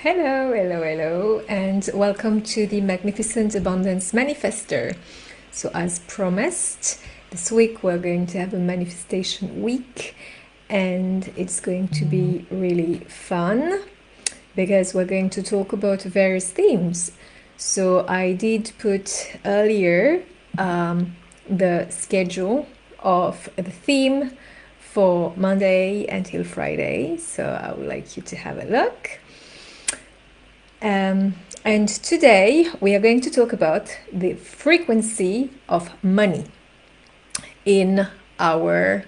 Hello, hello, hello, and welcome to the Magnificent Abundance Manifester. So, as promised, this week we're going to have a manifestation week, and it's going to be really fun because we're going to talk about various themes. So, I did put earlier the schedule of the theme for Monday until Friday, so I would like you to have a look. And today we are going to talk about the frequency of money in our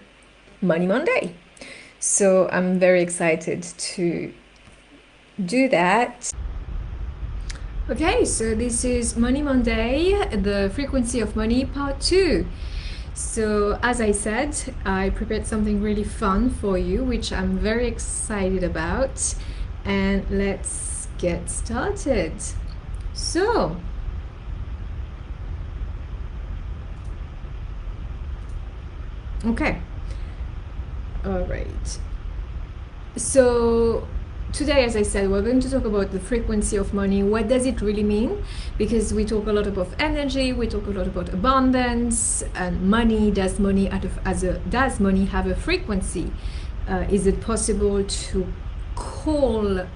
Money Monday. So I'm very excited to do that. Okay, so this is Money Monday, the frequency of money part 2. So as I said, I prepared something really fun for you, which I'm very excited about. And let's get started. So okay, all right, so today, as I said, we're going to talk about the frequency of money. What does it really mean? Because we talk a lot about energy, we talk a lot about abundance and money. Does money have a frequency? Is it possible to call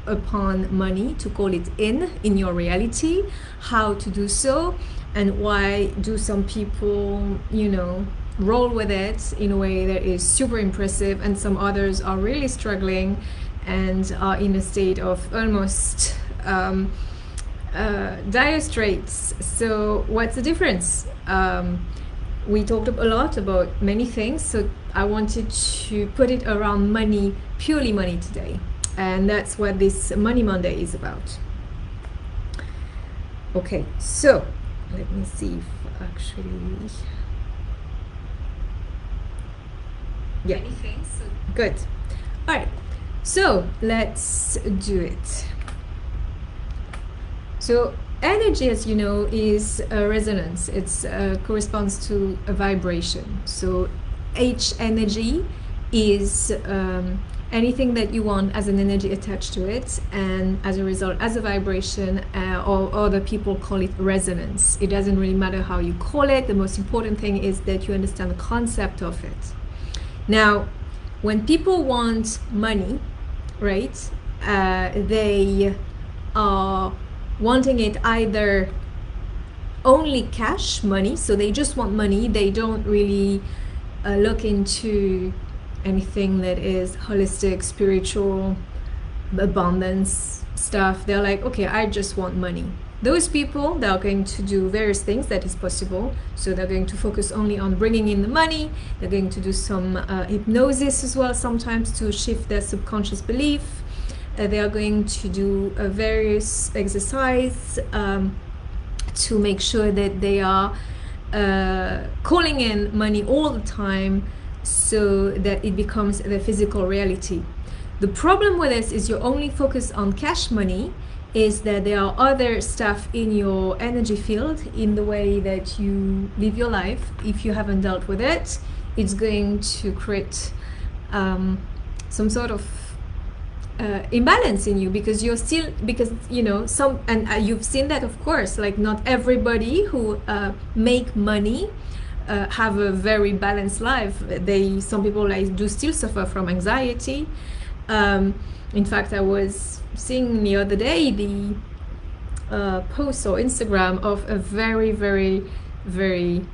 upon money, to call it in your reality? How to do so, and why do some people roll with it in a way that is super impressive, and some others are really struggling and are in a state of almost dire straits? So what's the difference? We talked a lot about many things, so I wanted to put it around money, purely money today. And that's what this Money Monday is about. Okay, so let me see if actually, yeah, many things. So good. All right, so let's do it. So energy, as you know, is a resonance. It's corresponds to a vibration. So H energy is anything that you want as an energy attached to it, and as a result, as a vibration, or other people call it resonance. It doesn't really matter how you call it. The most important thing is that you understand the concept of it. Now, when people want money, right, they are wanting it either only cash money, so they just want money. They don't really look into anything that is holistic, spiritual, abundance stuff. They're like, okay, I just want money. Those people, they're going to do various things that is possible. So they're going to focus only on bringing in the money. They're going to do some hypnosis as well, sometimes, to shift their subconscious belief. They are going to do various exercise to make sure that they are calling in money all the time, so that it becomes the physical reality. The problem with this is you're only focused on cash money, is that there are other stuff in your energy field, in the way that you live your life. If you haven't dealt with it, it's going to create some sort of imbalance in you, because you're still, because some, and you've seen that, of course, like not everybody who make money have a very balanced life. Some people do still suffer from anxiety. In fact, I was seeing the other day the post or Instagram of a very, very, very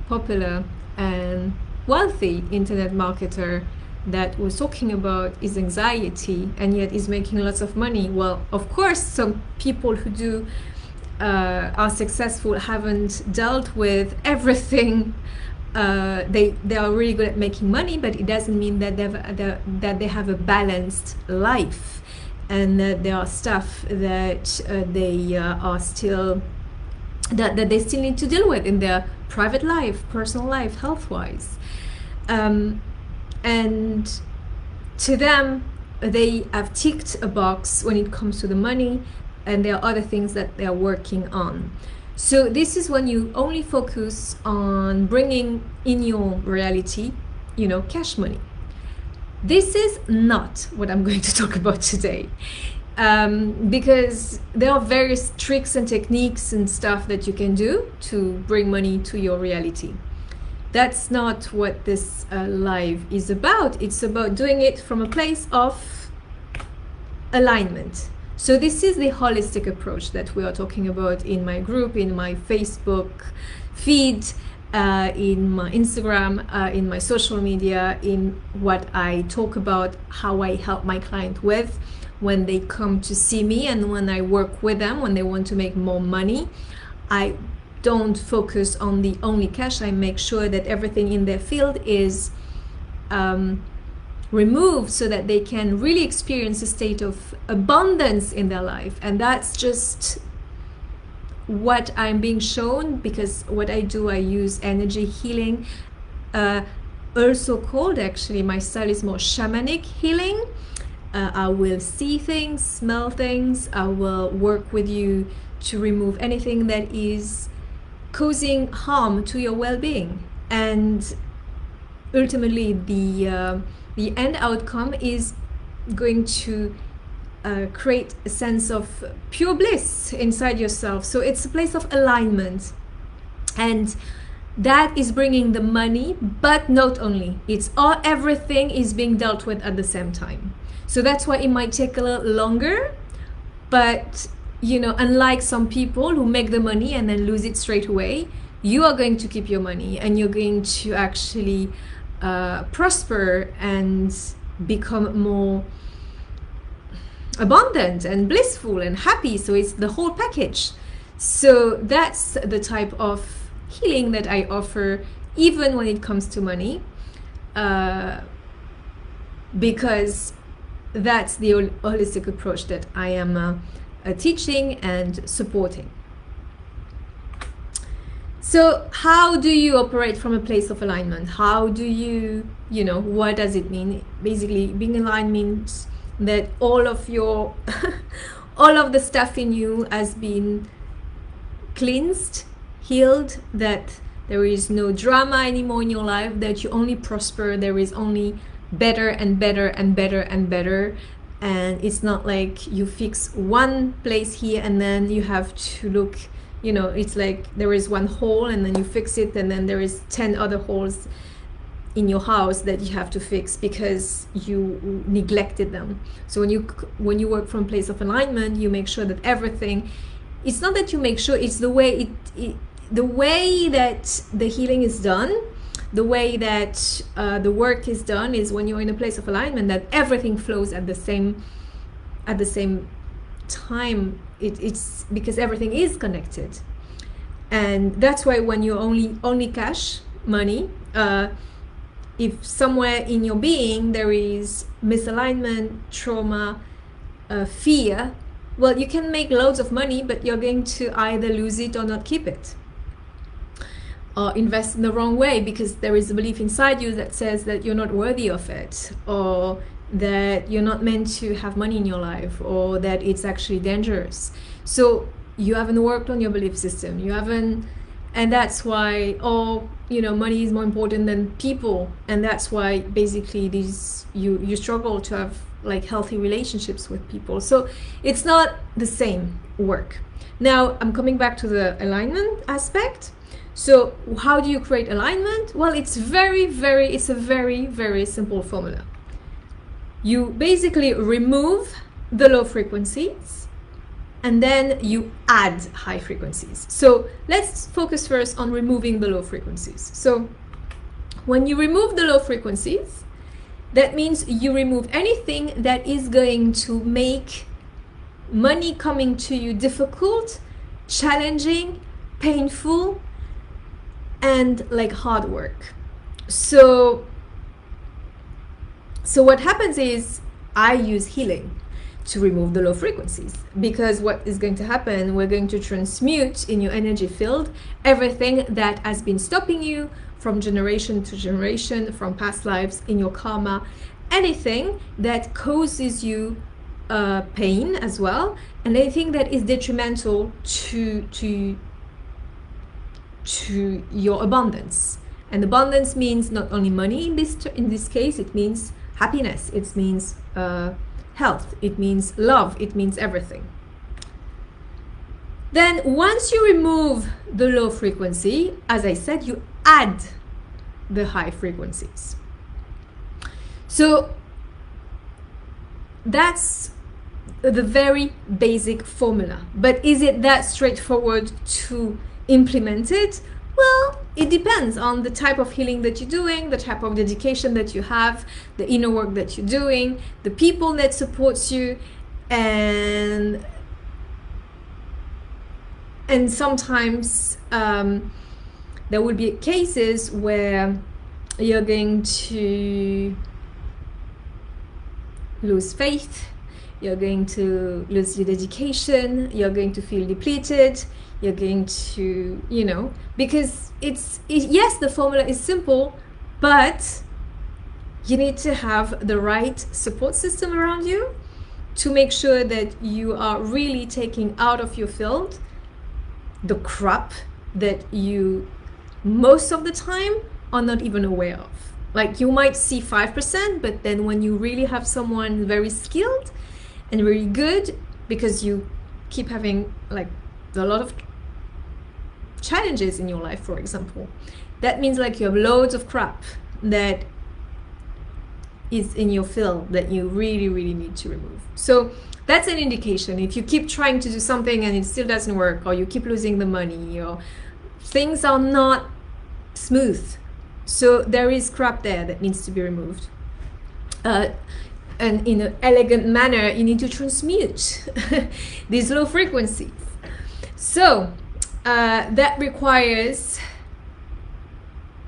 popular and wealthy internet marketer that was talking about his anxiety, and yet is making lots of money. Well, of course, some people who do are successful haven't dealt with everything. They are really good at making money, but it doesn't mean that they have a balanced life, and that there are stuff that they are still that they still need to deal with in their private life, personal life, health-wise. And to them, they have ticked a box when it comes to the money, and there are other things that they are working on. So this is when you only focus on bringing in your reality, cash money. This is not what I'm going to talk about today, because there are various tricks and techniques and stuff that you can do to bring money to your reality. That's not what this live is about. It's about doing it from a place of alignment. So this is the holistic approach that we are talking about in my group, in my Facebook feed, in my Instagram, in my social media, in what I talk about, how I help my client with when they come to see me and when I work with them, when they want to make more money. I don't focus on the only cash. I make sure that everything in their field is removed so that they can really experience a state of abundance in their life. And that's just what I'm being shown, because what I do, I use energy healing, also called, actually my style is more shamanic healing. I will see things, smell things, I will work with you to remove anything that is causing harm to your well-being. And ultimately the end outcome is going to create a sense of pure bliss inside yourself. So it's a place of alignment, and that is bringing the money, but not only, it's all, everything is being dealt with at the same time. So that's why it might take a little longer, but you know, unlike some people who make the money and then lose it straight away, you are going to keep your money and you're going to actually prosper and become more abundant and blissful and happy. So it's the whole package. So that's the type of healing that I offer, even when it comes to money, because that's the holistic approach that I am teaching and supporting. So how do you operate from a place of alignment? How do you know, what does it mean? Basically, being aligned means that all of your all of the stuff in you has been cleansed, healed, that there is no drama anymore in your life, that you only prosper, there is only better and better and better and better. And it's not like you fix one place here and then you have to look, you know, it's like there is one hole and then you fix it and then there is 10 other holes in your house that you have to fix because you neglected them. So when you work from a place of alignment, you make sure that everything, it's not that you make sure, it's the way the way that the healing is done, the way that the work is done is when you're in a place of alignment, that everything flows at the same time. It's because everything is connected. And that's why when you only cash money, if somewhere in your being there is misalignment, trauma, fear, well, you can make loads of money, but you're going to either lose it or not keep it, or invest in the wrong way because there is a belief inside you that says that you're not worthy of it, or that you're not meant to have money in your life, or that it's actually dangerous. So you haven't worked on your belief system, you haven't, and that's why, you know, money is more important than people, and that's why basically you struggle to have like healthy relationships with people. So it's not the same work. Now I'm coming back to the alignment aspect. So how do you create alignment? Well, it's a very, very simple formula. You basically remove the low frequencies and then you add high frequencies. So let's focus first on removing the low frequencies. So when you remove the low frequencies, that means you remove anything that is going to make money coming to you difficult, challenging, painful, and like hard work. So what happens is I use healing to remove the low frequencies, because what is going to happen, we're going to transmute in your energy field everything that has been stopping you from generation to generation, from past lives, in your karma, anything that causes you pain as well, and anything that is detrimental to your abundance. And abundance means not only money in this case, it means happiness, it means health, it means love, it means everything. Then once you remove the low frequency, as I said, you add the high frequencies. So that's the very basic formula. But is it that straightforward to implement it? Well, it depends on the type of healing that you're doing, the type of dedication that you have, the inner work that you're doing, the people that supports you, and sometimes there will be cases where you're going to lose faith, you're going to lose your dedication, you're going to feel depleted, you're going to, you know, because yes, the formula is simple, but you need to have the right support system around you to make sure that you are really taking out of your field the crap that you most of the time are not even aware of. Like, you might see 5%, but then when you really have someone very skilled and very good, because you keep having like a lot of challenges in your life, for example, that means like you have loads of crap that is in your field that you really, really need to remove. So that's an indication. If you keep trying to do something and it still doesn't work, or you keep losing the money, or things are not smooth, so there is crap there that needs to be removed. And in an elegant manner, you need to transmute these low frequencies. So that requires,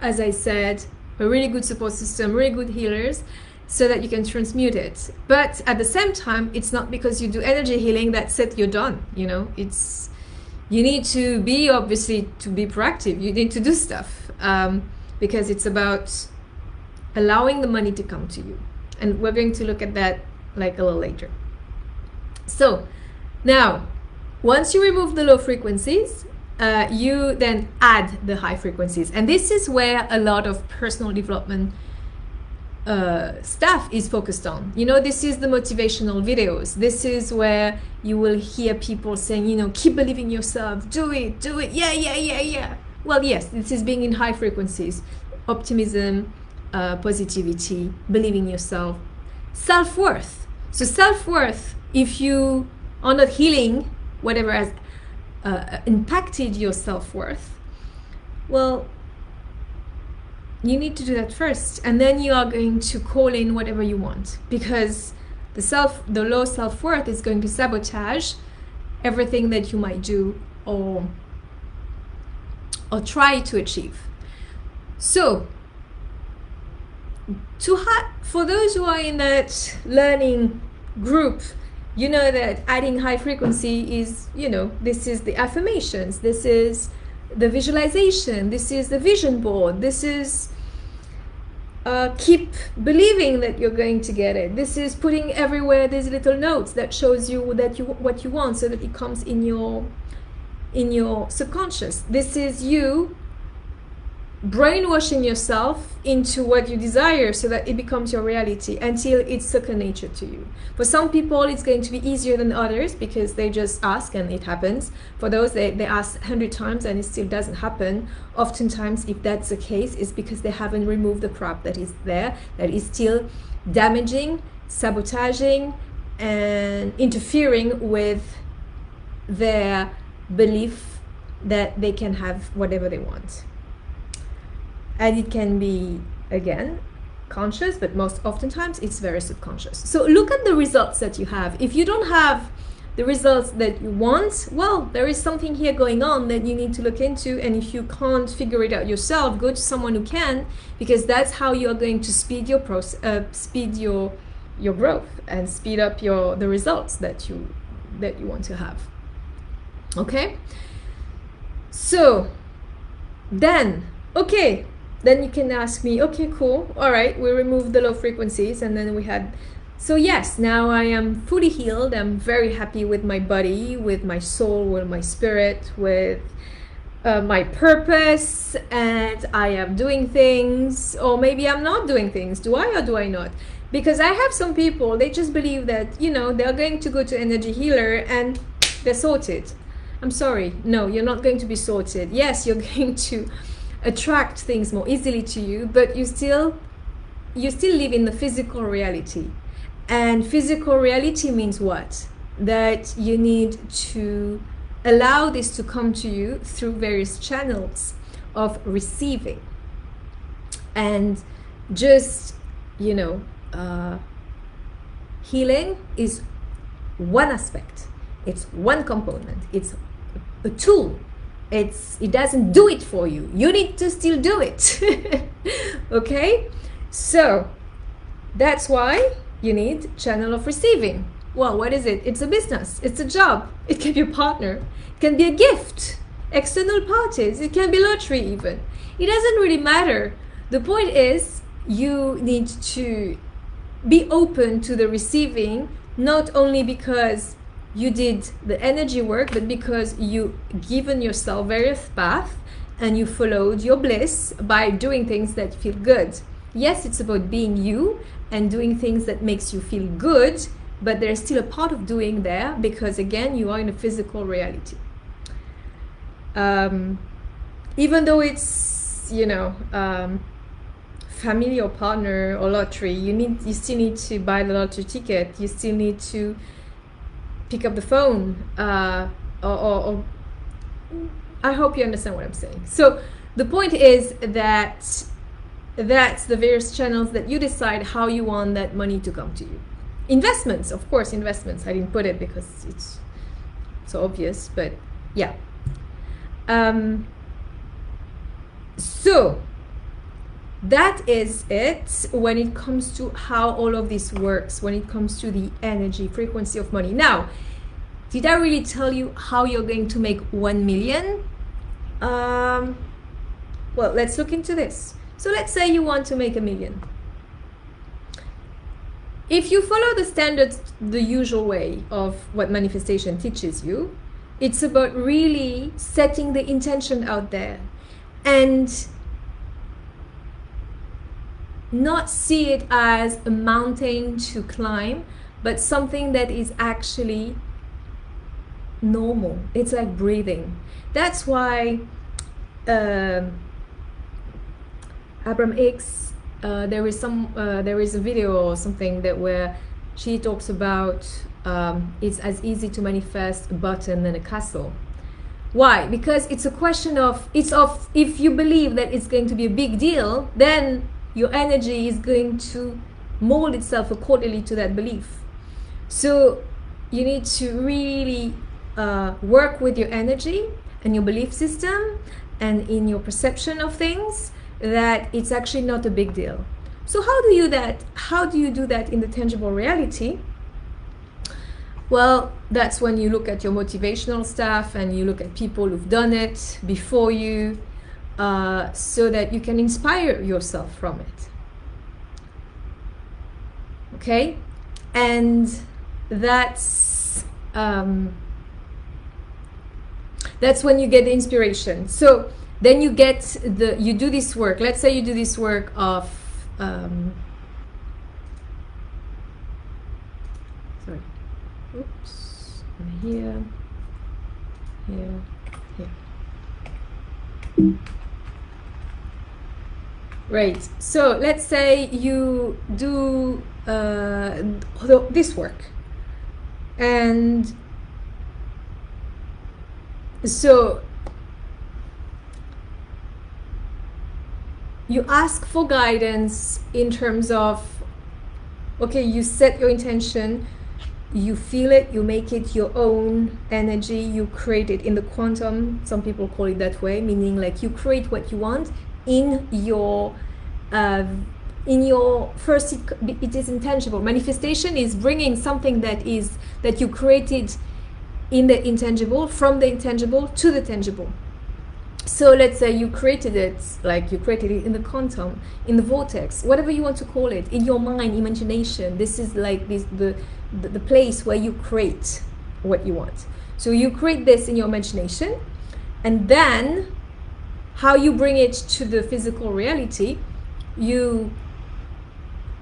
as I said, a really good support system, really good healers, so that you can transmute it. But at the same time, it's not because you do energy healing that's it, you're done. You know, it's, you need to be, obviously, to be proactive. You need to do stuff because it's about allowing the money to come to you. And we're going to look at that like a little later. So now, once you remove the low frequencies, you then add the high frequencies. And this is where a lot of personal development stuff is focused on. You know, this is the motivational videos. This is where you will hear people saying, you know, keep believing yourself, do it, yeah. Well, yes, this is being in high frequencies. Optimism, positivity, believing yourself, self-worth. So self-worth, if you are not healing whatever has impacted your self-worth, well, you need to do that first, and then you are going to call in whatever you want, because the low self-worth is going to sabotage everything that you might do or try to achieve. So for those who are in that learning group, you know that adding high frequency is, you know, this is the affirmations, this is the visualization, this is the vision board, this is keep believing that you're going to get it, this is putting everywhere these little notes that shows you that what you want, so that it comes in your subconscious. This is you brainwashing yourself into what you desire, so that it becomes your reality until it's second nature to you. For some people, it's going to be easier than others because they just ask and it happens. For those, they ask 100 times and it still doesn't happen. Oftentimes, if that's the case, it's because they haven't removed the crap that is there, that is still damaging, sabotaging, and interfering with their belief that they can have whatever they want. And it can be, again, conscious, but most oftentimes it's very subconscious. So look at the results that you have. If you don't have the results that you want, well, there is something here going on that you need to look into. And if you can't figure it out yourself, go to someone who can, because that's how you're going to speed your speed your growth and speed up the results that you want to have. Okay? So then, okay, then you can ask me, okay, cool, all right, we removed the low frequencies, and then we had, so yes, now I am fully healed, I'm very happy with my body, with my soul, with my spirit, with my purpose, and I am doing things, or maybe I'm not doing things. Do I or do I not? Because I have some people, they just believe that, you know, they're going to go to energy healer and they're sorted. I'm sorry, no, you're not going to be sorted. Yes, you're going to attract things more easily to you, but you still live in the physical reality. And physical reality means what? That you need to allow this to come to you through various channels of receiving. And just, you know, healing is one aspect. It's one component. It's a tool. It doesn't do it for you. You need to still do it. Okay? So that's why you need channel of receiving. Well, what is it? It's a business. It's a job. It can be a partner. It can be a gift. External parties. It can be lottery even. It doesn't really matter. The point is you need to be open to the receiving, not only because you did the energy work, but because you given yourself various paths and you followed your bliss by doing things that feel good. Yes, it's about being you and doing things that makes you feel good, but there's still a part of doing there because again, you are in a physical reality. Even though it's, you know, family or partner or lottery, you still need to buy the lottery ticket. You still need to pick up the phone, or I hope you understand what I'm saying. So the point is that that's the various channels that you decide how you want that money to come to you. Investments, of course, investments. I didn't put it because it's so obvious, but yeah. So that is it when it comes to how all of this works, when it comes to the energy frequency of money. Now, did I really tell you how you're going to make 1 million? Well, let's look into this. So let's say you want to make 1 million. If you follow the standards, the usual way of what manifestation teaches you, it's about really setting the intention out there and not see it as a mountain to climb, but something that is actually normal. It's like breathing. That's why Abraham Hicks, there is a video or something that where she talks about it's as easy to manifest a button than a castle. Why? Because it's a question of if you believe that it's going to be a big deal, then your energy is going to mold itself accordingly to that belief. So you need to really work with your energy and your belief system and in your perception of things, that it's actually not a big deal. So how do you do that in the tangible reality? Well, that's when you look at your motivational stuff and you look at people who've done it before you, so that you can inspire yourself from it. Okay? And that's when you get the inspiration. So then you do this work. Let's say you do this work of sorry. Oops. Here. Right. So let's say you do this work, and so you ask for guidance in terms of, okay, you set your intention, you feel it, you make it your own energy, you create it in the quantum. Some people call it that way, meaning like you create what you want in your first, it is intangible. Manifestation is bringing something that you created in the intangible, from the intangible to the tangible. So let's say you created it in the quantum, in the vortex, whatever you want to call it, in your mind, imagination. This is like the place where you create what you want. So you create this in your imagination, and then how you bring it to the physical reality, you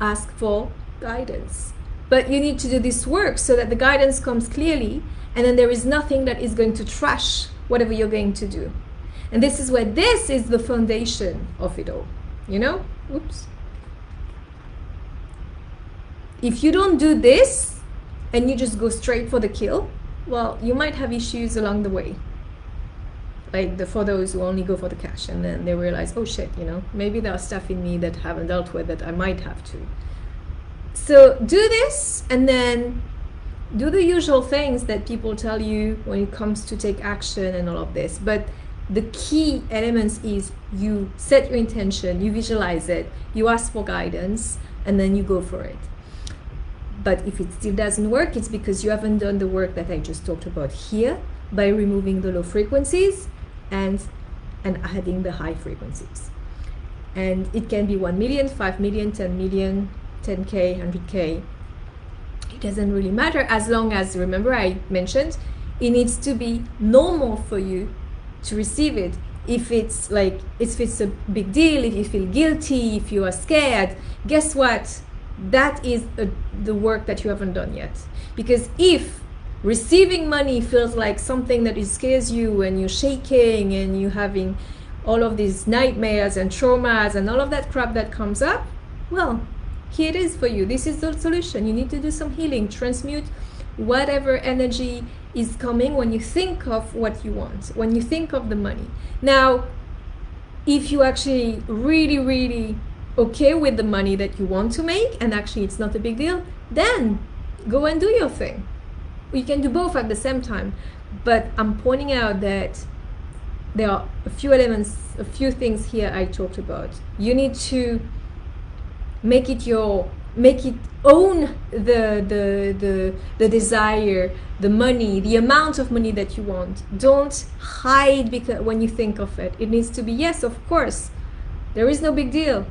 ask for guidance. But you need to do this work so that the guidance comes clearly, and then there is nothing that is going to trash whatever you're going to do. And this is where this is the foundation of it all, you know? Oops. If you don't do this and you just go straight for the kill, well, you might have issues along the way. Like for those who only go for the cash and then they realize, oh shit, you know, maybe there are stuff in me that I haven't dealt with that I might have to. So do this and then do the usual things that people tell you when it comes to take action and all of this. But the key elements is you set your intention, you visualize it, you ask for guidance, and then you go for it. But if it still doesn't work, it's because you haven't done the work that I just talked about here by removing the low frequencies and adding the high frequencies. And it can be 1 million, 5 million, 10 million, 10K, 100K. It doesn't really matter as long as, remember I mentioned, it needs to be normal for you to receive it. If it's like, if it's a big deal, if you feel guilty, if you are scared, guess what? That is the work that you haven't done yet. Because if receiving money feels like something that scares you and you're shaking and you're having all of these nightmares and traumas and all of that crap that comes up, well, here it is for you. This is the solution. You need to do some healing, transmute whatever energy is coming when you think of what you want, when you think of the money. Now, if you actually really okay with the money that you want to make and actually it's not a big deal, then go and do your thing. You can do both at the same time, but I'm pointing out that there are a few elements, a few things here I talked about. You need to make it own the desire, the money, the amount of money that you want. Don't hide because when you think of it, it needs to be, yes, of course, there is no big deal.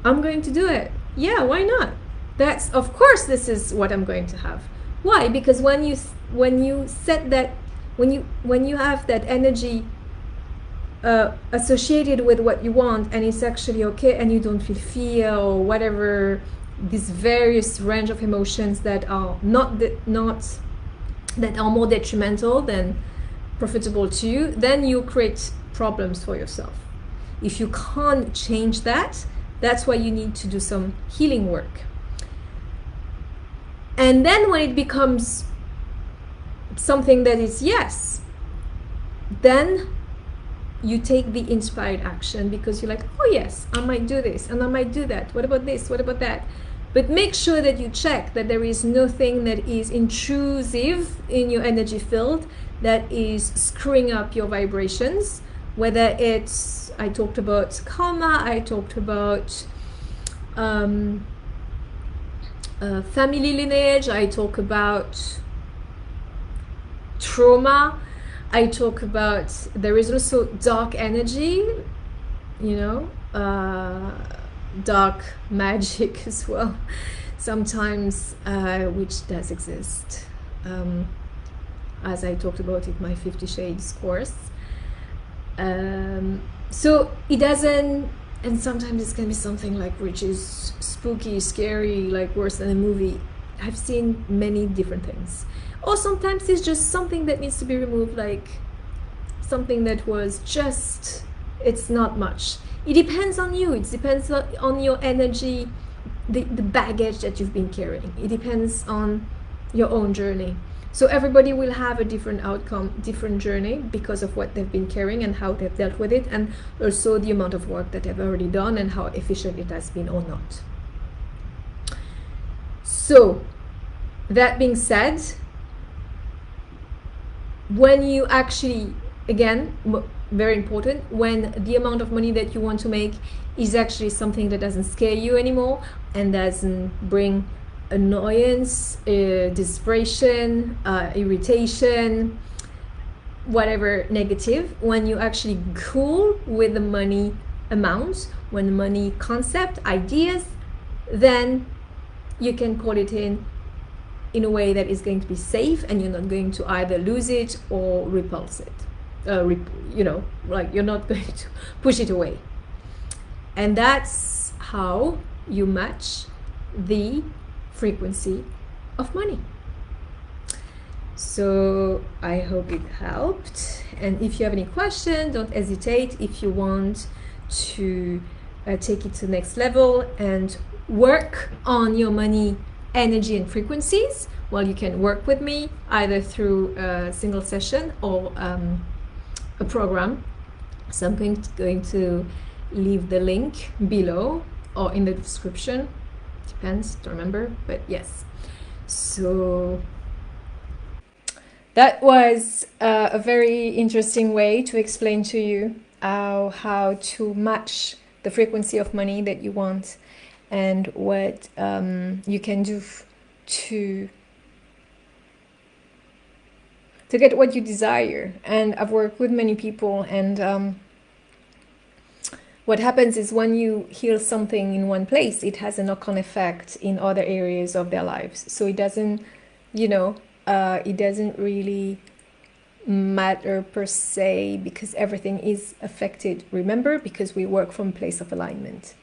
I'm going to do it. Yeah, why not? That's, of course, this is what I'm going to have. Why? Because when you set that, when you have that energy associated with what you want, and it's actually okay, and you don't feel fear or whatever, these various range of emotions that are that are more detrimental than profitable to you, then you create problems for yourself. If you can't change that, that's why you need to do some healing work. And then when it becomes something that is yes, then you take the inspired action because you're like, oh yes, I might do this and I might do that. What about this? What about that? But make sure that you check that there is nothing that is intrusive in your energy field that is screwing up your vibrations. Whether it's, I talked about karma, I talked about family lineage, I talk about trauma, I talk about, there is also dark energy, you know, dark magic as well sometimes, which does exist, as I talked about in my 50 Shades course. So it doesn't, and sometimes it can be something like which is spooky, scary, like worse than a movie. I've seen many different things. Or sometimes it's just something that needs to be removed, like something that was just, it's not much. It depends on you. It depends on your energy, the baggage that you've been carrying. It depends on your own journey. So everybody will have a different outcome, different journey because of what they've been carrying and how they've dealt with it, and also the amount of work that they've already done and how efficient it has been or not. So that being said, when you actually, again, very important, when the amount of money that you want to make is actually something that doesn't scare you anymore and doesn't bring annoyance, desperation, irritation, whatever negative, when you actually cool with the money amount, when the money concept, ideas, then you can call it in a way that is going to be safe, and you're not going to either lose it or repulse it. You know, like you're not going to push it away. And that's how you match the frequency of money. So I hope it helped, and if you have any questions, don't hesitate. If you want to take it to the next level and work on your money energy and frequencies, well, you can work with me either through a single session or a program. So I'm going to leave the link below or in the description, depends, don't remember, but yes. So that was a very interesting way to explain to you how to match the frequency of money that you want and what you can do to get what you desire. And I've worked with many people, and what happens is when you heal something in one place, it has a knock-on effect in other areas of their lives. So it doesn't, it doesn't really matter per se, because everything is affected, remember, because we work from a place of alignment.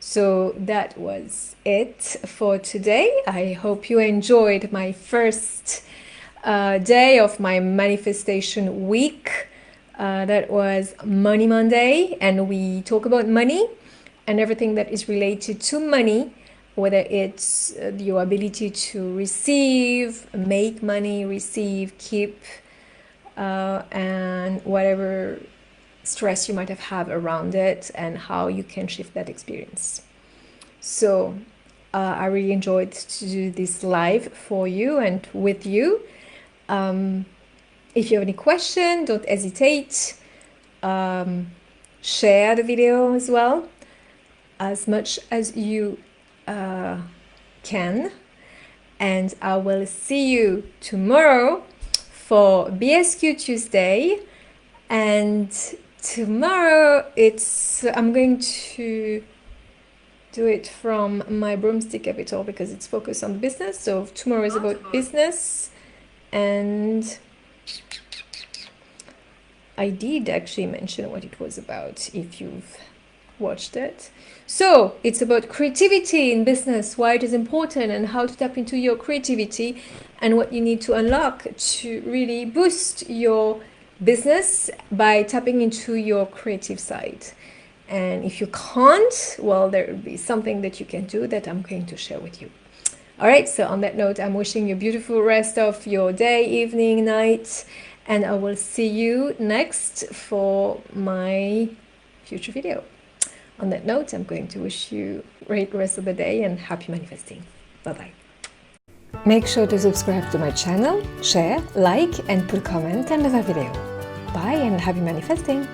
So that was it for today. I hope you enjoyed my first day of my manifestation week. That was Money Monday, and we talk about money and everything that is related to money, whether it's your ability to receive, make money, receive, keep, and whatever stress you might have around it, and how you can shift that experience. So I really enjoyed to do this live for you and with you. If you have any question, don't hesitate. Share the video as well, as much as you can. And I will see you tomorrow for BSQ Tuesday. And tomorrow I'm going to do it from my broomstick capital because it's focused on business. So tomorrow is about business, and I did actually mention what it was about if you've watched it. So it's about creativity in business, why it is important, and how to tap into your creativity and what you need to unlock to really boost your business by tapping into your creative side. And if you can't, well, there will be something that you can do that I'm going to share with you. All right, so on that note, I'm wishing you a beautiful rest of your day, evening, night, and I will see you next for my future video. On that note, I'm going to wish you a great rest of the day and happy manifesting. Bye-bye. Make sure to subscribe to my channel, share, like, and put a comment under the video. Bye and happy manifesting!